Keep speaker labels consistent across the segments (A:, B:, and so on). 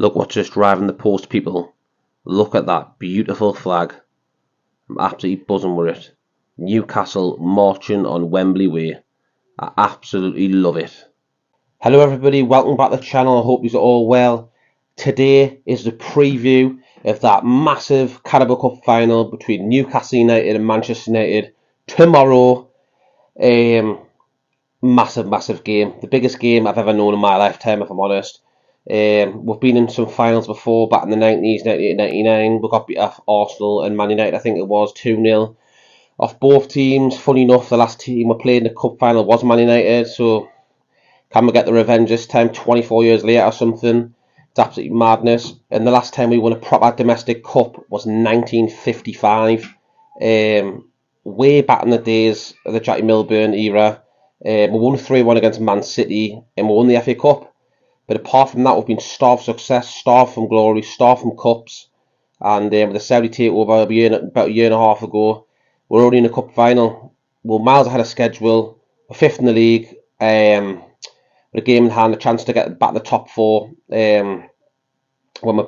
A: Look what's just driving the post, people. Look at that beautiful flag. I'm absolutely buzzing with it. Newcastle marching on Wembley way. I absolutely love it. Hello everybody, welcome back to the channel. I hope you're all well. Today is the preview of that massive Carabao Cup final between Newcastle United and Manchester United tomorrow. Massive game. The biggest game I've ever known in my lifetime, if I'm honest. We've been in some finals before, back in the 90s, 98, 99. We got beat off Arsenal and Man United, I think it was 2-0 off both teams. Funny enough, the last team we played in the cup final was Man United, so can we get the revenge this time, 24 years later or something? It's absolutely madness. And the last time we won a proper domestic cup was 1955. Way back in the days of the Jackie Milburn era. We won 3-1 against Man City and we won the FA Cup. But apart from that, we've been starved of success, starved from glory, starved from cups. And with the Saudi takeover about a year and a half ago, we're already in a cup final. We're miles ahead of schedule. We're fifth in the league. With a game in hand, a chance to get back in the top four when we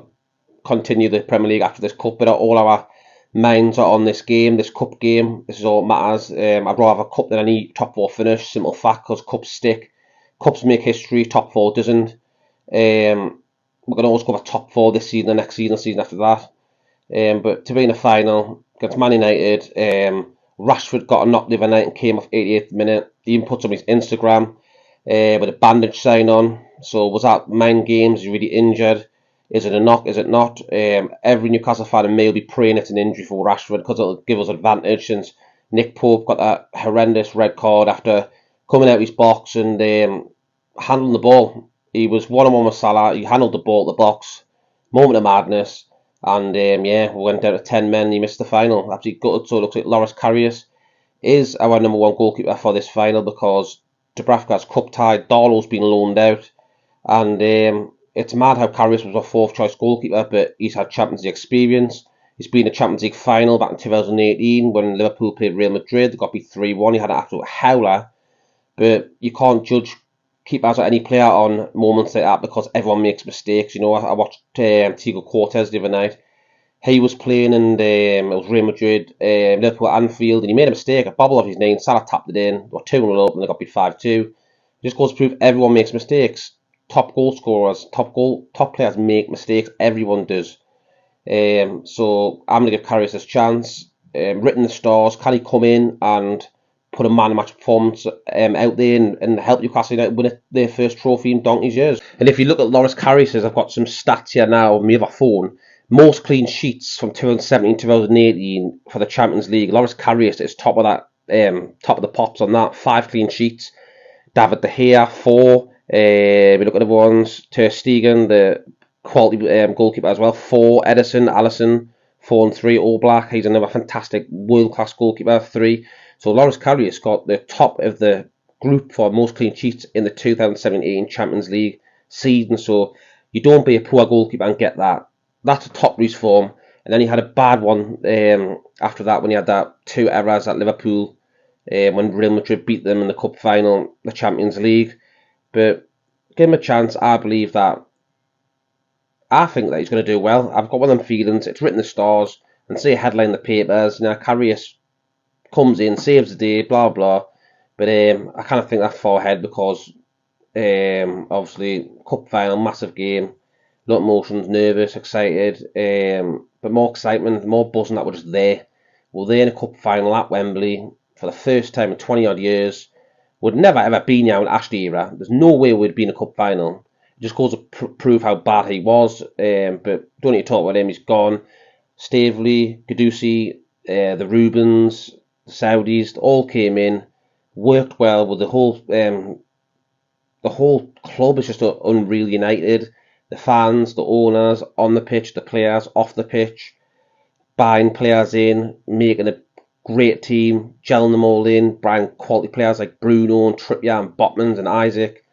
A: continue the Premier League after this cup. But all our minds are on this game, this cup game. This is all that matters. I'd rather have a cup than any top four finish. Simple fact, because cups stick. Cups make history, top four doesn't. We're going to always go for top four this season, the next season, the season after that. But to be in the final against Man United, Rashford got a knock the other night and came off 88th minute. He even puts on his Instagram with a bandage sign on. So was that mind games? Is he really injured? Is it a knock? Is it not? Every Newcastle fan may be praying it's an injury for Rashford because it'll give us advantage, since Nick Pope got that horrendous red card after coming out of his box and handling the ball. He was one-on-one with Salah. He handled the ball at the box. Moment of madness. And we went down to 10 men. He missed the final. Absolutely gutted. So it looks like Loris Karius is our number one goalkeeper for this final, because Dubravka's cup tied. Darlow's been loaned out. And it's mad how Karius was our fourth choice goalkeeper, but he's had Champions League experience. He's been in a Champions League final back in 2018 when Liverpool played Real Madrid. They got beat 3-1. He had an absolute howler. But you can't judge keepers or any player on moments like that, because everyone makes mistakes. You know, I watched Tiago Cortez the other night. He was playing and it was Real Madrid, Liverpool at Anfield, and he made a mistake, a bobble off his name. Salah tapped it in. They were 2-0 up and they got beat 5-2. It just goes to prove everyone makes mistakes. Top goal scorers, top players make mistakes. Everyone does. So I'm going to give Karius this chance. Written the stars. Can he come in and put a man of match performance out there and help Newcastle United win their first trophy in donkey's years? And if you look at Loris Karius, I've got some stats here now on my other phone. Most clean sheets from 2017-2018 for the Champions League. Loris Karius is top of that, top of the pops on that. 5 clean sheets. David De Gea 4. We look at the ones. Ter Stegen, the quality goalkeeper as well. 4. Ederson, Alisson 4 and 3. All Black. He's another fantastic world class goalkeeper. 3. So Loris Karius got the top of the group for most clean sheets in the 2017 Champions League season. So you don't be a poor goalkeeper and get that. That's a top reach form. And then he had a bad one after that when he had that 2 errors at Liverpool when Real Madrid beat them in the cup final, the Champions League. But give him a chance. I think that he's going to do well. I've got one of them feelings. It's written in the stars and see a headline in the papers. You know, Karius comes in, saves the day, blah blah. But I kind of think that's far ahead, because obviously cup final, massive game, a lot of emotions, nervous, excited, but more excitement, more buzzing that we're just there. We're there in a cup final at Wembley for the first time in 20 odd years. We'd never ever been here in Ashley era. There's no way we'd be in a cup final. It just goes to prove how bad he was. But don't need to talk about him. He's gone. Staveley, Gudusi, the Rubens, the Saudis, all came in, worked well with the whole club is just unreal united. The fans, the owners, on the pitch, the players, off the pitch, buying players in, making a great team, gelling them all in, buying quality players like Bruno and Trippier and Botman and Isaac.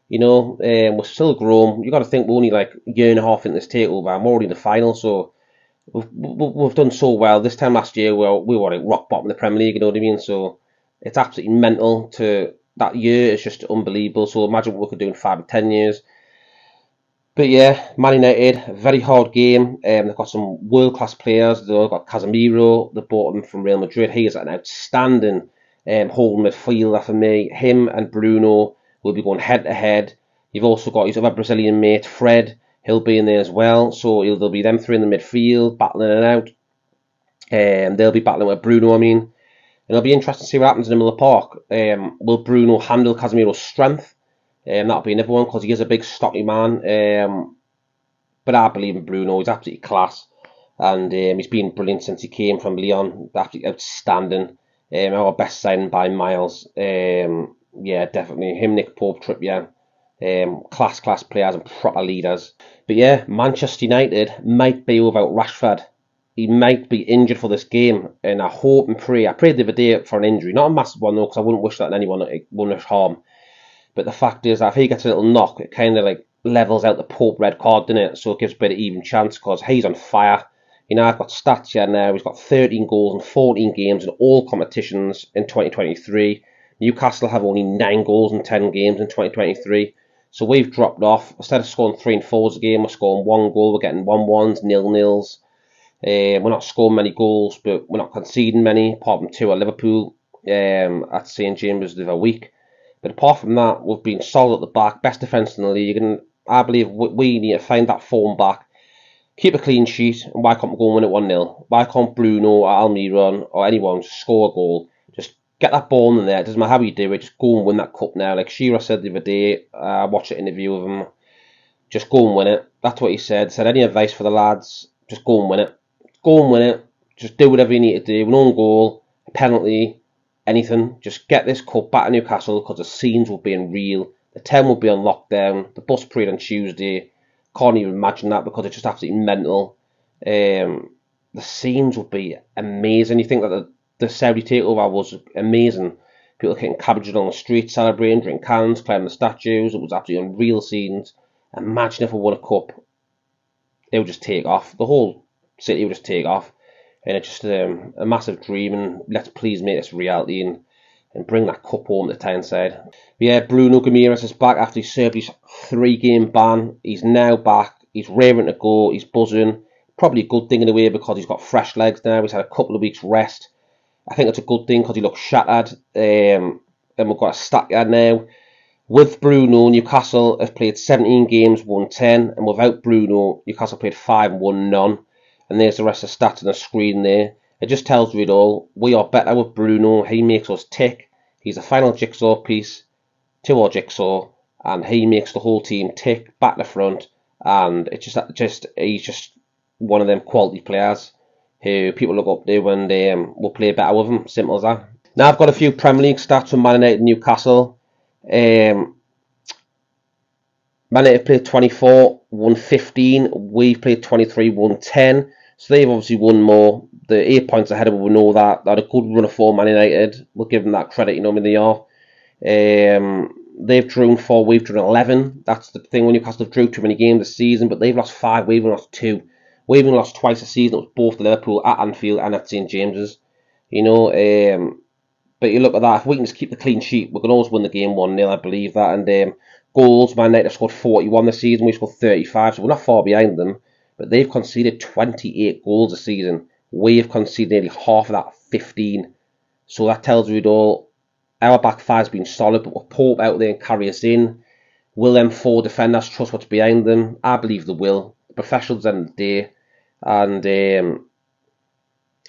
A: You know, we're still growing. You got to think we're only like a year and a half into this takeover. I'm already in the final, so we've done so well. This time last year we were at rock bottom of the Premier League, you know what I mean? So it's absolutely mental. To that year, it's just unbelievable. So imagine what we could do in 5 or 10 years. But yeah, Man United, a very hard game. They've got some world-class players. They've got Casemiro, they bought him from Real Madrid. He is an outstanding holding midfielder for me. Him and Bruno will be going head-to-head. You've also got his other Brazilian mate, Fred. He'll be in there as well. So there'll be them three in the midfield, battling it out. They'll be battling with Bruno, I mean. And it'll be interesting to see what happens in the middle of the park. Will Bruno handle Casemiro's strength? That'll be another one because he is a big stocky man. But I believe in Bruno. He's absolutely class. And he's been brilliant since he came from Lyon. Absolutely outstanding. Our best signing by miles. Yeah, definitely. Him, Nick Pope, Trippier. Class players and proper leaders. But yeah, Manchester United might be without Rashford. He might be injured for this game. And I hope and pray. I prayed the other day for an injury. Not a massive one though, because I wouldn't wish that on anyone. It wouldn't wish harm. But the fact is that if he gets a little knock, it kind of like levels out the Pope red card, doesn't it? So it gives a bit of even chance because he's on fire. You know, I've got stats here now. He's got 13 goals in 14 games in all competitions in 2023. Newcastle have only 9 goals in 10 games in 2023. So we've dropped off. Instead of scoring 3 and 4s a game, we're scoring 1 goal. We're getting 1-1s, 0-0s. We're not scoring many goals, but we're not conceding many, apart from 2 at Liverpool at St James's the other week. But apart from that, we've been solid at the back, best defence in the league, and I believe we need to find that form back, keep a clean sheet, and why can't we go and win it 1-0? Why can't Bruno or Almiron or anyone just score a goal? Just get that ball in there. It doesn't matter how you do it, just go and win that cup now. Like Shearer said the other day, I watched an interview with him, just go and win it. That's what he said. Said, any advice for the lads, just go and win it. Go and win it. Just do whatever you need to do. An own goal, a penalty, anything. Just get this cup back to Newcastle because the scenes will be unreal. The town will be on lockdown. The bus parade on Tuesday. Can't even imagine that because it's just absolutely mental. The scenes will be amazing. You think that the Saudi takeover was amazing. People hitting cabbages on the street, celebrating, drinking cans, climbing the statues. It was absolutely unreal scenes. Imagine if we won a cup. It would just take off. The whole city would just take off. And it's just a massive dream, and let's please make this reality and bring that cup home to Tyneside. But yeah, Bruno Guimaraes is back after he served his 3-game ban. He's now back. He's raring to go. He's buzzing. Probably a good thing in a way because he's got fresh legs now. He's had a couple of weeks rest. I think it's a good thing because he looks shattered. And we've got a stat guard now. With Bruno, Newcastle have played 17 games, won 10. And without Bruno, Newcastle played 5 and won none. And there's the rest of the stats on the screen there. It just tells you it all. We are better with Bruno. He makes us tick. He's the final jigsaw piece to our jigsaw, and he makes the whole team tick back to front. And it's he's just one of them quality players who people look up to and will play better with him. Simple as that. Now I've got a few Premier League stats from Man United and Newcastle. Man United played 24, won 15. We've played 23, won 10. So they've obviously won more. The 8 points ahead of them, we know that. They had a good run of form, Man United. We'll give them that credit, you know, I mean, they are. They've drawn 4, we've drawn 11. That's the thing when Newcastle have drew too many games this season, but they've lost 5, we've lost 2. We've only lost twice this season. It was both to Liverpool at Anfield and at St James's. You know, but you look at that, if we can just keep the clean sheet, we can always win the game 1-0, I believe that. And goals, Man United have scored 41 this season, we scored 35, so we're not far behind them. But they've conceded 28 goals this season. We've conceded nearly half of that, 15. So that tells you it all. Our back five's been solid, but we'll Pope out there and carry us in. Will them 4 defenders trust what's behind them? I believe they will. The professionals end of the day. And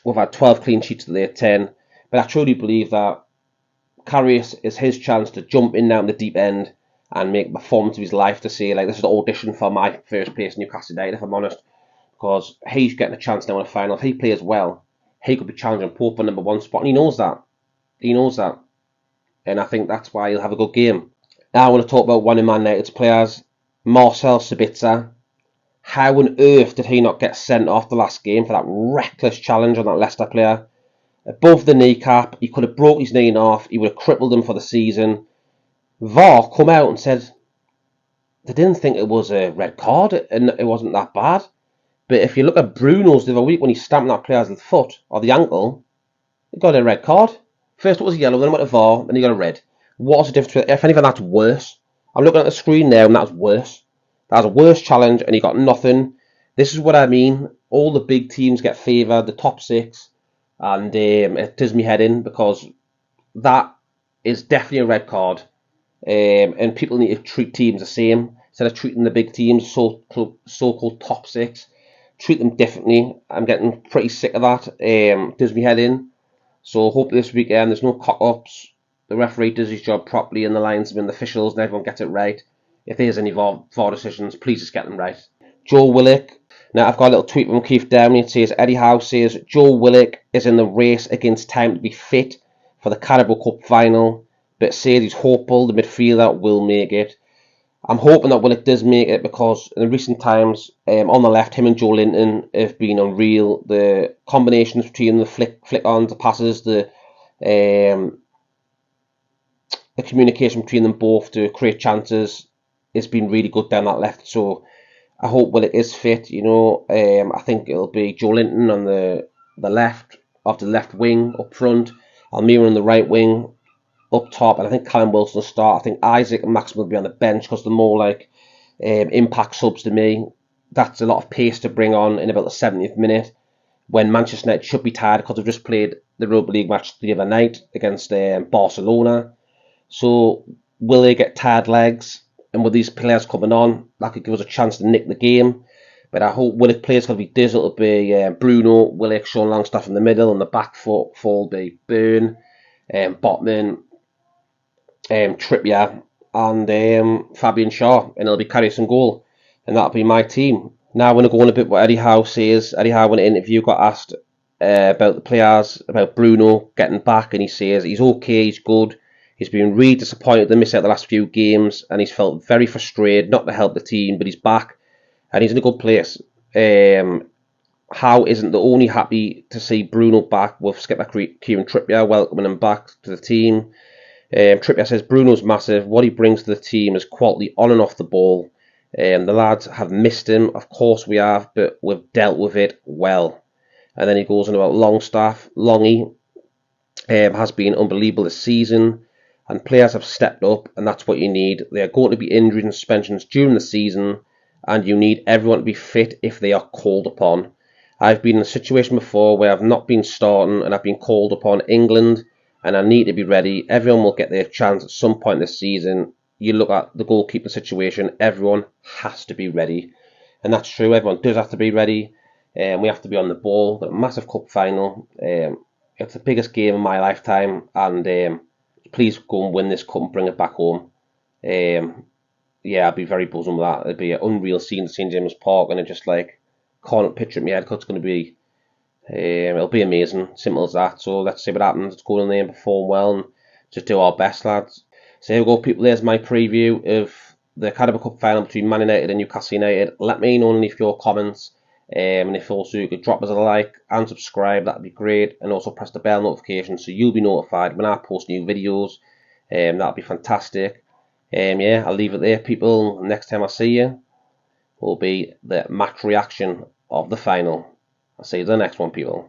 A: we've had 12 clean sheets today, 10. But I truly believe that Karius is his chance to jump in now in the deep end and make a performance of his life to say, like, this is the audition for my first place in Newcastle United, if I'm honest. Because he's getting a chance now in the final. If he plays well, he could be challenging Pope for #1 spot, and he knows that. He knows that. And I think that's why he'll have a good game. Now I want to talk about one of Man United's players, Marcel Sabitzer. How on earth did he not get sent off the last game for that reckless challenge on that Leicester player? Above the kneecap, he could have broke his knee off, he would have crippled him for the season. VAR come out and said they didn't think it was a red card and it wasn't that bad. But if you look at Bruno's the other week when he stamped that player's foot or the ankle, he got a red card. First it was a yellow, then it went to VAR, then he got a red. What's the difference? If anything, that's worse. I'm looking at the screen now and that's worse. That was a worse challenge, and he got nothing. This is what I mean. All the big teams get favoured, the top six, and it does me head in, because that is definitely a red card. And people need to treat teams the same. Instead of treating the big teams, so-called top six, treat them differently. I'm getting pretty sick of that. Does me head in. So hope this weekend there's no cock-ups. The referee does his job properly, and the linesmen, the officials, and everyone gets it right. If there's any VAR decisions, please just get them right. Joe Willock. Now, I've got a little tweet from Keith Downey. It says, Eddie Howe says, Joe Willock is in the race against time to be fit for the Carabao Cup final, but says he's hopeful the midfielder will make it. I'm hoping that Willock does make it, because in recent times, on the left, him and Joe Linton have been unreal. The combinations between the flick-ons, the passes, the communication between them both to create chances has been really good down that left. So I hope Willock is fit. I think it'll be Joe Linton on the left, off the left wing up front, Almira on the right wing up top, and I think Callum Wilson will start. I think Isaac and Maxwell will be on the bench, because they're more like impact subs to me. That's a lot of pace to bring on in about the 70th minute, when Manchester United should be tired, because they've just played the Europa League match the other night against Barcelona. So will they get tired legs? And with these players coming on, that could give us a chance to nick the game. But I hope Willock players going to be Dizzle, it'll be Bruno, Willock, Sean Longstaff in the middle, and the back four will be Byrne, Botman, Trippier, and Fabian Shaw, and it'll be Karius and goal, and that'll be my team. Now I'm going to go on a bit what Eddie Howe says. Eddie Howe, in an interview, got asked about the players, about Bruno getting back, and he says he's okay, he's good. He's been really disappointed to miss out the last few games, and he's felt very frustrated not to help the team, but he's back, and he's in a good place. Howe isn't the only happy to see Bruno back, with skipper Kieran Trippier welcoming him back to the team. Trippier says Bruno's massive. What he brings to the team is quality on and off the ball. The lads have missed him, of course we have, but we've dealt with it well. And then he goes on about Longstaff. Longy has been unbelievable this season, and players have stepped up, and that's what you need. There are going to be injuries and suspensions during the season, and you need everyone to be fit if they are called upon. I've been in a situation before where I've not been starting, and I've been called upon England, and I need to be ready. Everyone will get their chance at some point this season. You look at the goalkeeping situation, everyone has to be ready. And that's true, everyone does have to be ready. We have to be on the ball. The massive cup final. It's the biggest game of my lifetime, and please go and win this cup and bring it back home. I'll be very buzzing with that. It'll be an unreal scene at St James Park, and I just can't picture it in my head, because it's going to be it'll be amazing, simple as that. So let's see what happens. Let's go in there and perform well, and just do our best, lads. So here we go, people. There's my preview of the Carabao Cup final between Man United and Newcastle United. Let me know and leave your comments, and if also you could drop us a like and subscribe, that'd be great, and also press the bell notification so you'll be notified when I post new videos. That'll be fantastic. I'll leave it there, people. Next time I see you will be the match reaction of the final. I'll see you in the next one, people.